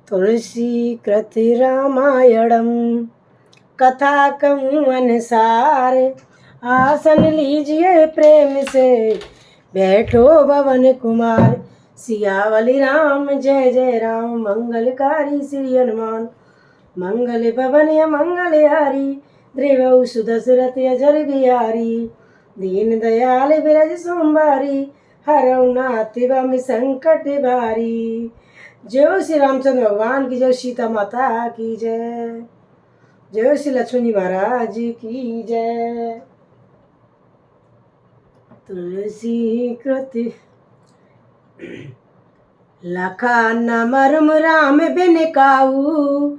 तुलसी कृत रामायणम कथा कहूँ अनुसार। आसन लीजिए प्रेम से बैठो भवन कुमार। सियावली राम जय जय राम मंगलकारी श्री हनुमान। मंगल भवन मंगल हारी द्रिवौ सुदशरथ अजर बिहारी। दीन दयाल बिरज सोमवारी हरौ नाथ बम संकट भारी। जय श्री रामचंद्र भगवान की जय, सीता माता की जय, जय श्री लक्ष्मण जी महाराज की जय। तुलसी कृति लखा न मरम राम बिन काऊ।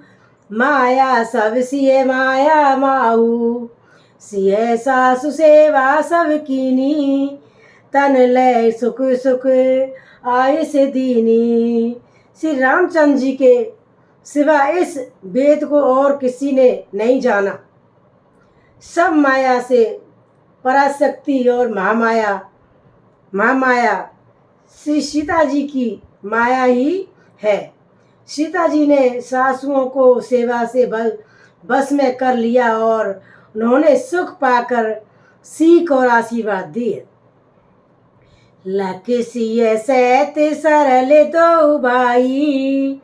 माया सब सिय माया माऊ। सिय सासु सेवा सब कीनी। तन लय सुख सुख आयुष दीनी। श्री रामचंद्र जी के सिवा इस वेद को और किसी ने नहीं जाना। सब माया से पराशक्ति और महामाया श्री सीता जी की माया ही है। सीता जी ने सासुओं को सेवा से बस में कर लिया और उन्होंने सुख पाकर सीख और आशीर्वाद दिए। लख सिय सैत सरल दो भाई।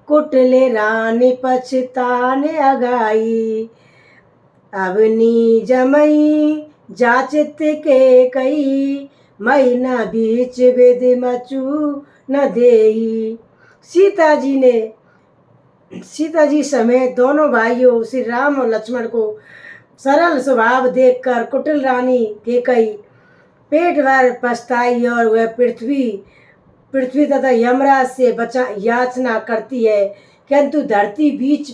कुटले रानी पछतान अगाई। अवनी जमई जाचित के कई। महीना बीच वेद मचू न देई। सीता जी समेत दोनों भाइयों श्री राम और लक्ष्मण को सरल स्वभाव देखकर कुटिल रानी केकई पेट भर पछताई और वह पृथ्वी तथा यमराज से याचना करती है, किंतु धरती बीच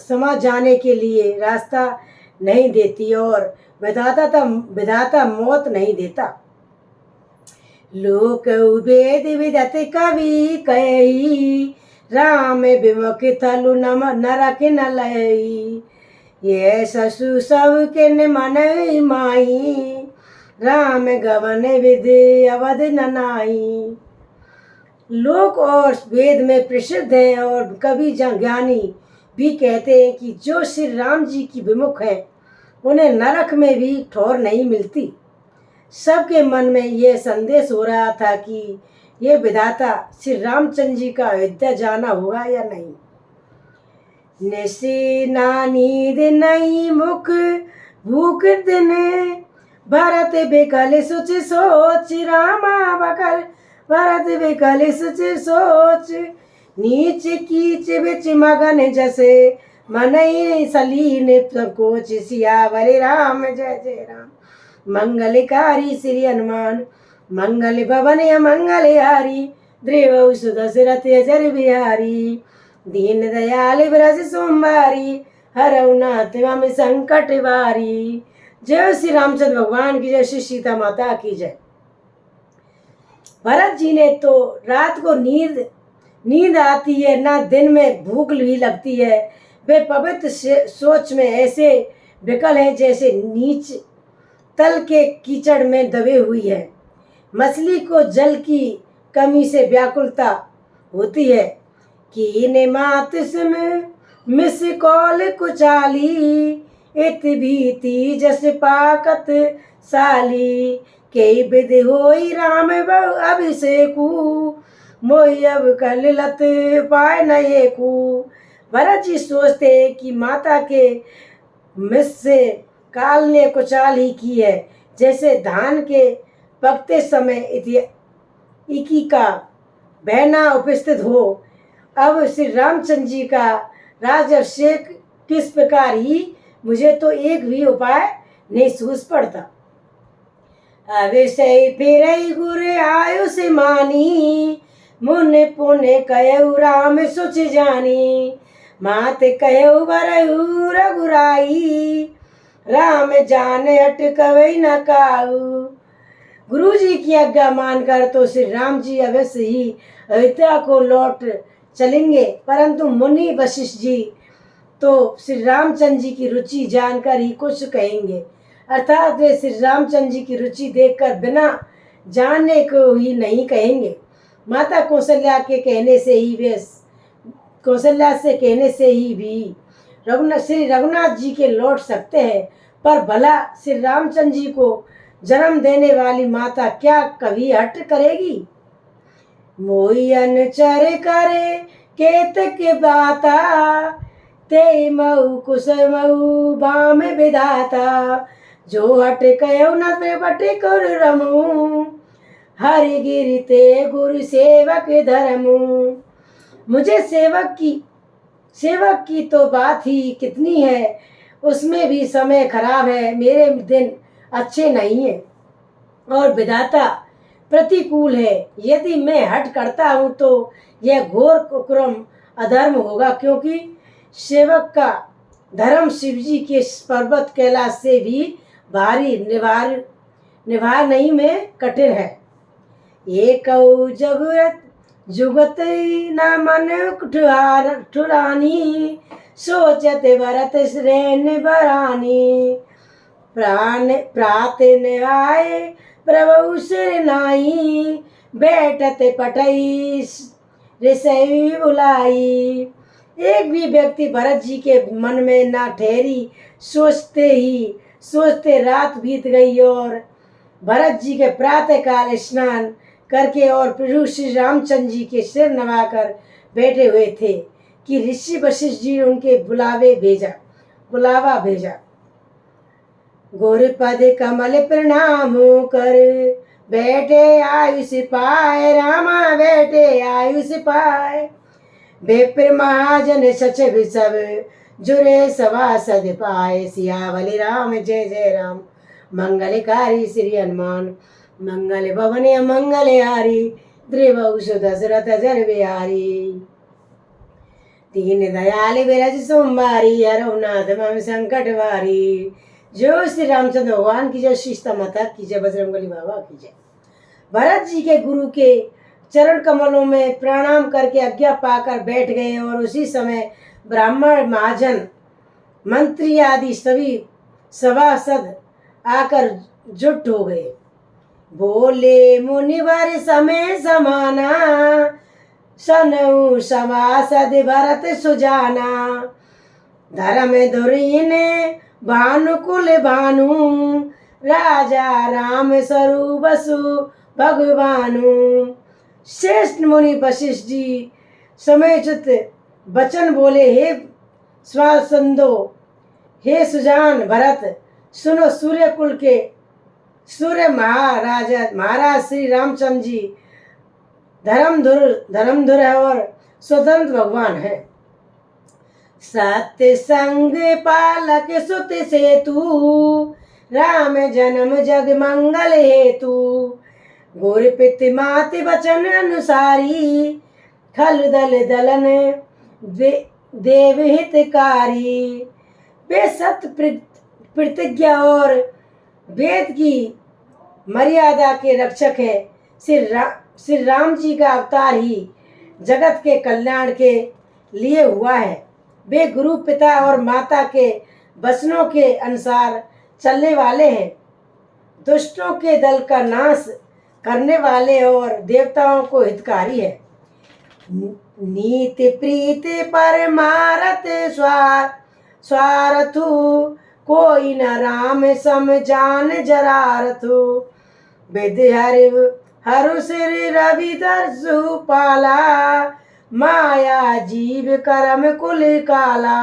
समा जाने के लिए रास्ता नहीं देती और विधाता मौत नहीं देता। लोक वेद विदत कवि कही। राम विमुख थलु नरक न लई। ये ससु सब के मन माई। राम गवन विधि अवध न नाई। लोक और वेद में प्रसिद्ध है और कवि ज्ञानी भी कहते हैं कि जो श्री राम जी की विमुख है उन्हें नरक में भी ठौर नहीं मिलती। सबके मन में ये संदेश हो रहा था कि ये विधाता श्री रामचंद्र जी का अयोध्या जाना होगा या नहीं। निशी ना नींद नहीं मुख भूख दिन। भरत बिकल सुच सोच रामा बकल। भरत बिकल सुच सोच। नीच कीच बिच मगन जसे मनई सलीन संकोच। सियावल राम जय जय राम मंगलकारी श्री हनुमान। मंगल भवन मंगल हारी द्रिवौ सुदशरथ अजर बिहारी। दीन दयाल ब्रज सोमवारी हरौ नाथ मम संकट वारी। जय श्री रामचंद्र भगवान की जय, श्री सीता माता की जय। भरत जी ने तो रात को नींद आती है, ना दिन में भूख भी लगती है। वे पवित्र सोच में ऐसे विकल हैं जैसे नीच तल के कीचड़ में दबे हुई है। मछली को जल की कमी से व्याकुलता होती है कि ने मात सुन मिस कौल कुचाली। इत भीति जस पाकत साली। के विध होई राम अभिषेकु। मोहि अब कल लत पाए न एकू। भरत जी सोचते कि माता के मिस से काल ने कुचाल ही की है, जैसे धान के पकते समय इकी का बहना उपस्थित हो। अब श्री रामचंद्र जी का राज्याभिषेक किस प्रकार ही, मुझे तो एक भी उपाय नहीं सूझ पड़ता। अभिषेक फिर गुर आयुष मानी। मुन पुन कहु राम सुच जानी। मात कहु बरहु रघुराई। राम जाने हट कवई न काऊ। गुरु जी की आज्ञा मानकर तो श्री राम जी अवश्य ही अयोध्या को लौट चलेंगे, परंतु मुनि वशिष्ठ जी तो श्री रामचंद्र जी की रुचि जानकर ही कुछ कहेंगे, अर्थात वे श्री रामचंद्र जी की रुचि देखकर बिना जानने को ही नहीं कहेंगे। माता कौशल्या के कहने से ही वे कौशल्या से कहने से ही भी श्री रघुनाथ जी के लौट सकते हैं, पर भला श्री रामचंद्र जी को जन्म देने वाली माता क्या कभी हट करेगी? मोई अनचर करे केतक बाता, ते मऊ कुश मऊ बाम विधाता, जो हट कयो न बट कर रमू, हरि गिरि ते गुरु सेवक धर्मू। मुझे सेवक की तो बात ही कितनी है, उसमें भी समय खराब है, मेरे दिन अच्छे नहीं है और विधाता प्रतिकूल है। यदि मैं हट करता हूँ तो यह घोर कुकर्म अधर्म होगा, क्योंकि सेवक का धर्म शिवजी के पर्वत कैलाश से भी भारी निभार नहीं में कठिन है। एक जगत जुगत न मन ठुरानी, सोचत भरत श्रेण बरानी, प्राण प्रात न आए प्रभु सिर नाई, बैठत पटई ऋषि बुलाई। एक भी व्यक्ति भरत जी के मन में ना ठहरी, सोचते रात बीत गई और भरत जी के प्रातः काल स्नान करके और प्रभु श्री रामचंद्र जी के सिर नवाकर बैठे हुए थे कि ऋषि वशिष्ठ जी उनके बुलावा भेजा। गौरपद कमल प्रणाम कर, बैठे आयुष पाए रामा, बैठे आयुष पाए। बेप्र महाजन सचिव सब जुरे सभासद पाए, सियावली राम जय जय राम, मंगलकारी श्री हनुमान, मंगल भवन मंगल हारी, त्रिभुवन दशरथ जर बिहारी। दीन दयाल बिरज सोमवारी, रघुनाथ मम संकट वारी। जो श्री रामचंद्र भगवान की जय, सीता माता की जय, बजरंगबली बाबा की जय। भरत जी के गुरु के चरण कमलों में प्रणाम करके आज्ञा पाकर बैठ गए और उसी समय ब्राह्मण महाजन मंत्री आदि सभी सभासद आकर जुट हो गए। बोले मुनिवर समय समाना, सनऊ सभासद भरत सुजाना, धर्म धुरीन भानुकुल भानु, राजा राम स्वरूप बसु भगवानु। श्रेष्ठ मुनि वशिष्ठ जी समयचित वचन बोले, हे स्वासंदो, हे सुजान भरत, सुनो सूर्य महाराज श्री रामचंद्र जी धर्मधुर है और स्वतंत्र भगवान है। सत्य संग पालक सुत सेतु, राम जन्म जग मंगल हेतु, गुर पित मात वचन अनुसारी, खल दल दलन देव हितकारी। वे सत्य प्रतिज्ञा और वेद की मर्यादा के रक्षक है। श्री राम जी का अवतार ही जगत के कल्याण के लिए हुआ है। वे गुरु पिता और माता के वचनों के अनुसार चलने वाले हैं, दुष्टों के दल का नाश करने वाले और देवताओं को हितकारी है। नीति प्रीति परमारथ स्वार्थु, कोई न राम सम जान जरारथु। विधि हरु सिर रविदर्शु पाला, माया जीव करम कुल काला।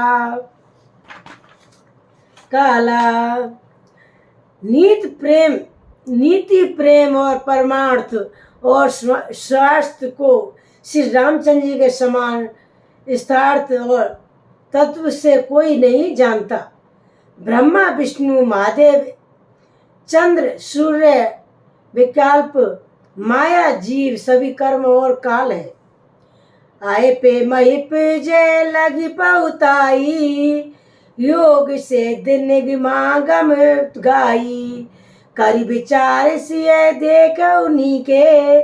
नीति प्रेम और परमार्थ और स्वास्थ्य को श्री रामचंद्र जी के समान यथार्थ और तत्व से कोई नहीं जानता। ब्रह्मा विष्णु महादेव चंद्र सूर्य विकल्प माया जीव सभी कर्म और काल है। आए पे महिप जय लगी पहुताई, योग से दिन गिमागम गाई। करी विचार सिय देख उन्हीं के,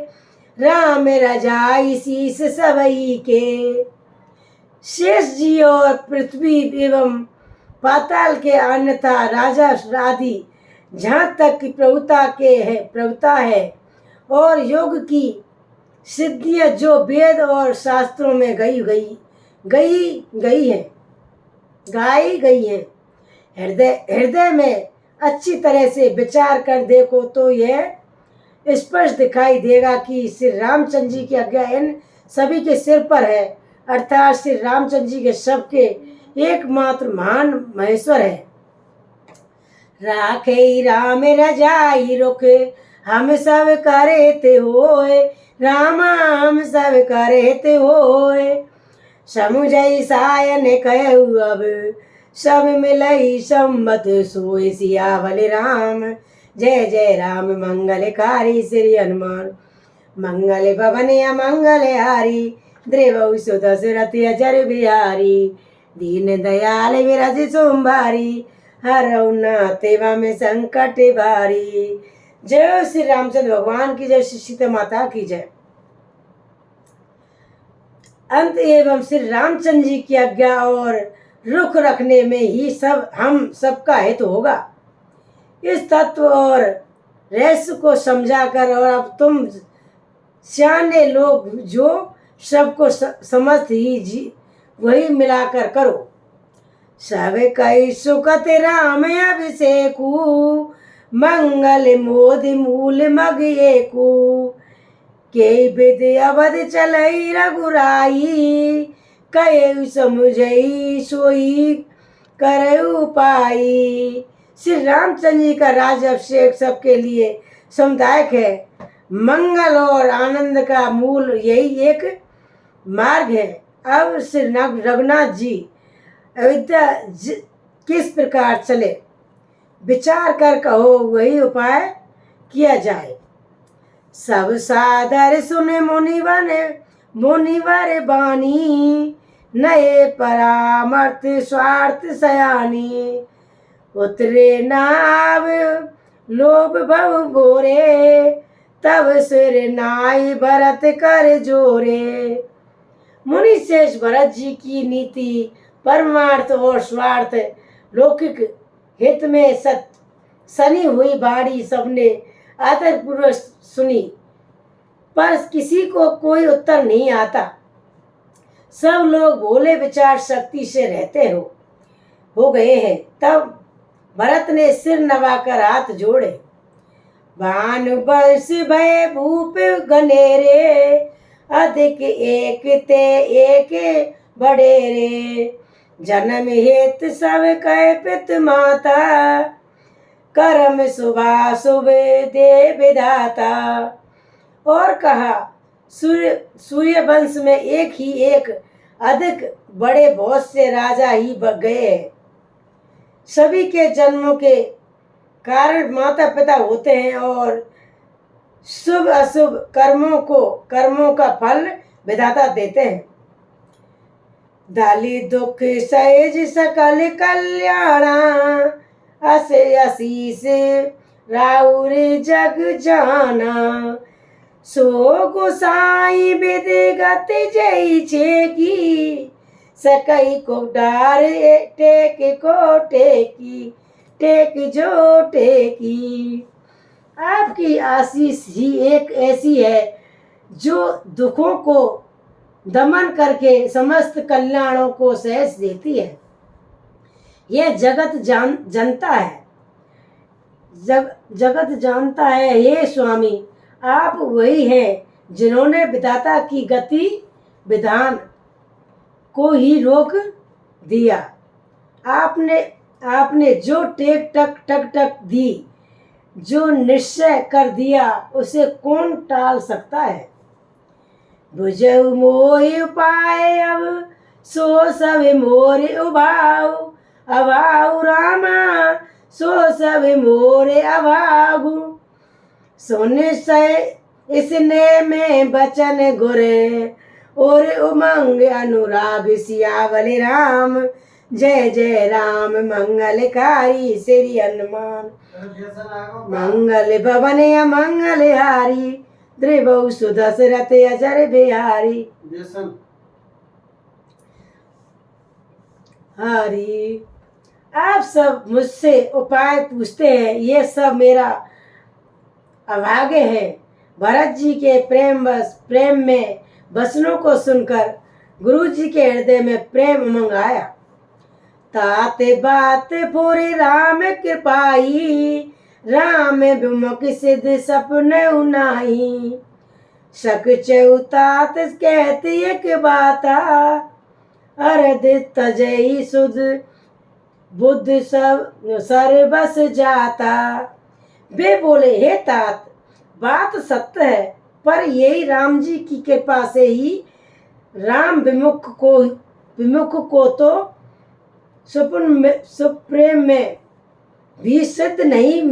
राम रजाई शीस सबई के। शेष जी और पृथ्वी एवं पाताल के अन्यथा राजा आदि जहाँ तक की प्रभुता है और योग की सिद्धियां जो वेद और शास्त्रों में गई है, गाई गई है। हृदय हृदय में अच्छी तरह से विचार कर देखो तो यह स्पष्ट दिखाई देगा कि श्री रामचंद्र जी की आज्ञा इन सभी के सिर पर है, अर्थात श्री रामचंद्र जी के सबके एकमात्र महान महेश्वर है। राखे राम रजाई रुख हम सब करे ते होए, रामा हम सब करे ते होए। समुझई सायन कहु अब सब मिलई सम्मत सोए, सियावल राम जय जय राम मंगलकारी श्री हनुमान। मंगल भवन अमंगल हारी, द्रेवउ सुदशरथ अजर बिहारी। दीन दयाल विरज सोमवारी, हरऊ नाथ में संकट भारी। जय श्री रामचंद्र भगवान की जय, श्री सीता माता की जय। अंत एवं श्री रामचंद्र जी की आज्ञा और रुख रखने में ही सब हम सबका हित होगा। इस तत्व और रहस्य को समझाकर और अब तुम सियाने लोग जो सबको समझ ही जी वही मिलाकर करो। सब कई सुखत राम अभिषेकु, मंगल मोद मूल मग एकु। के विद अवध चलई रघुराई, कहे समुझई सोई करऊ पाई। श्री रामचंद्र जी का राज अभिषेक सबके लिए समुदायक है। मंगल और आनंद का मूल यही एक मार्ग है। अब श्री रघुनाथ जी अयोध्या किस प्रकार चले, विचार कर कहो, वही उपाय किया जाए। सब सादर सुने मुनिवर बानी, नए परामर्थ स्वार्थ सयानी। उतरे नाव लोभ भव बोरे, तब सिर नाई भरत कर जोरे। मुनि शेष भरत जी की नीति परमार्थ और स्वार्थ लौकिक हित में सनी हुई बाणी सबने आदर पूर्वक सुनी, पर किसी को कोई उत्तर नहीं आता। सब लोग भोले विचार शक्ति से रहते हो गए हैं। तब भरत ने सिर नवाकर हाथ जोड़े। भानु बस भय भूप गनेरे, अधिक एक ते एक बड़ेरे। जन्म हेत सब कह पित माता, कर्म शुभा शुभ दे विधाता। और कहा, सूर्य वंश में एक ही एक अधिक बड़े बहुत से राजा ही गए हैं। सभी के जन्मों के कारण माता पिता होते हैं और शुभ अशुभ कर्मों का फल विधाता देते हैं। दाली दुख सहज सकल कल्याणा, असे आशीष राउर जग जाना। सो गोसाई विद गति जई छेकी, सकई को डार टेक जो टेकी। आपकी आशीष ही एक ऐसी है जो दुखों को दमन करके समस्त कल्याणों को सहज देती है। यह जगत जानता है। हे स्वामी, आप वही हैं जिन्होंने विधाता की गति विधान को ही रोक दिया। आपने जो टेक टक टक टक दी, जो निश्चय कर दिया, उसे कौन टाल सकता है। बुझऊ मोहि उपाय अब, सो सब मोरे उभाऊ। अभाऊ रामा, सो सब मोरे अभागु। सो निश्चय इसने में बचन गुरे, और उमंग अनुराग सियावल राम। जय जय राम मंगलकारी श्री हनुमान। मंगल भवन अमंगल हारी, द्रिवउ सुदशरथ अजर बिहारी। हरि, आप सब मुझसे उपाय पूछते हैं, ये सब मेरा अभाग्य है। भरत जी के प्रेम में वचनों को सुनकर गुरु जी के हृदय में प्रेम उमंग आया। ताते बात पूरी राम कृपाई, राम विमुख सिद्ध सपने उनाई। शक चौतात कहती एक बाता, अरद तजई सुध बुद्ध सब सर्वस जाता। वे बोले, हे तात, बात सत्य है, पर यही राम जी की कृपा से ही राम विमुख को तो सुप्रेम में भी सिद्धि नहीं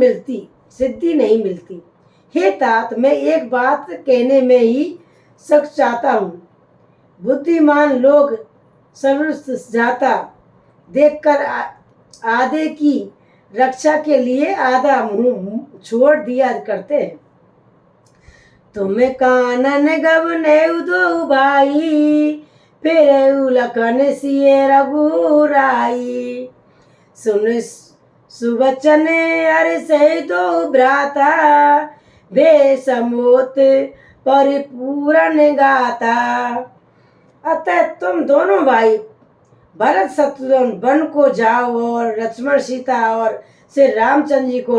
मिलती। हे तात, मैं एक बात कहने में ही सक चाहता हूँ। बुद्धिमान लोग सर्वस्व जाता देखकर आधे की रक्षा के लिए आधा मुंह छोड़ दिया करते हैं। तुम्हें कानन गबने दो भाई, फिर उलखन सिए रघुराई। सुन सुवचन अर से दो भ्राता, वे समोत परिपूर्ण गाता। अतः तुम दोनों भाई भरत शत्रुघ्न वन को जाओ और लक्ष्मण सीता और श्री रामचंद्र जी को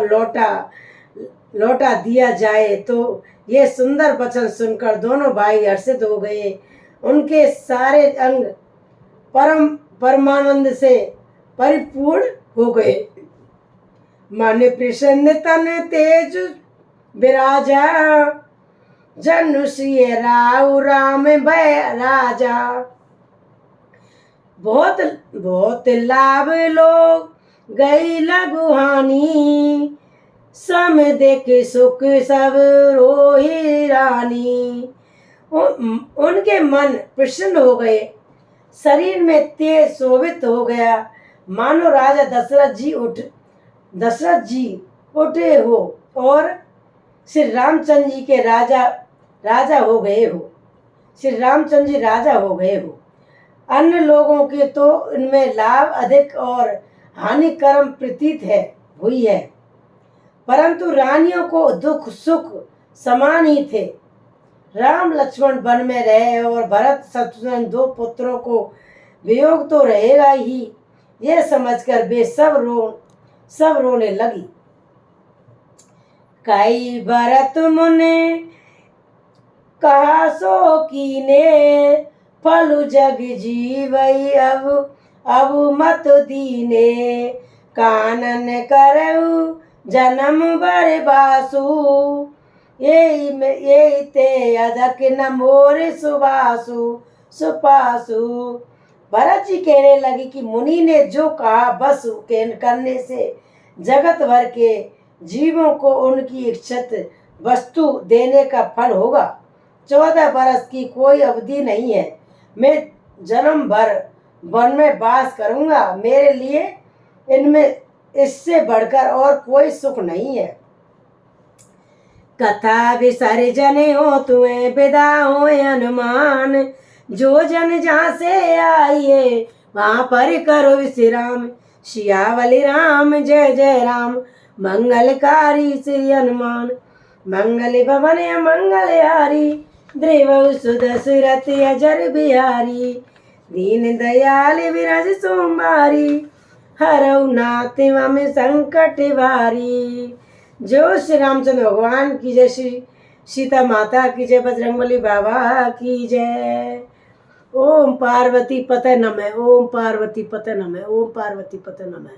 लौटा दिया जाए। तो ये सुंदर वचन सुनकर दोनों भाई हर्षित हो गए। उनके सारे अंग परमानंद से परिपूर्ण हो गए। मन प्रसन्न तन तेज विराजा, जनु श्री राव राम भय राजा। बहुत लाभ लोग गई लघुहानी, सम देख सुख सब रोही रानी। उनके मन प्रसन्न हो गए, शरीर में तेज शोभित हो गया, मानो राजा दशरथ जी उठे हो और श्री रामचंद्र जी के राजा हो गए हो। श्री रामचंद्र जी राजा हो गए हो। अन्य लोगों के तो इनमें लाभ अधिक और हानिकरम प्रतीत हुई है, परंतु रानियों को दुख सुख समान ही थे। राम लक्ष्मण वन में रहे और भरत शत्रुघ्न दो पुत्रों को वियोग तो रहेगा ही, यह समझकर वे सब रोने लगी। कई भरत मुने कहा सो कीने, फल जग जीवई अब मत दीने। कानन करऊ जन्म बर बासु, यही ते अधक न मोर सुपासु। भरत जी कहने लगी कि मुनि ने जो कहा बस करने से जगत भर के जीवों को उनकी इच्छित वस्तु देने का फल होगा। 14 बरस की कोई अवधि नहीं है। मैं जन्म भर वन में वास करूंगा। मेरे लिए इनमें इससे बढ़कर और कोई सुख नहीं है। कथा विसर जने हो तुए विदा हो अनुमान, जो जन जहाँ से आइए वहाँ पर करो विश्राम। सियावली राम जय जय राम, मंगलकारी श्री हनुमान। मंगल भवन मंगलहारी, द्रिवहु सुदशरथ अजर बिहारी। दीन दयाल विरज सोमवारी, हरऊ नाथ मम संकट भारी। जो श्री रामचंद्र भगवान की जय, श्री सीता माता की जय, बजरंगबली बाबा की जय। ओम पार्वती पते नमः, ओम पार्वती पते नमः, ओम पार्वती पते नमः।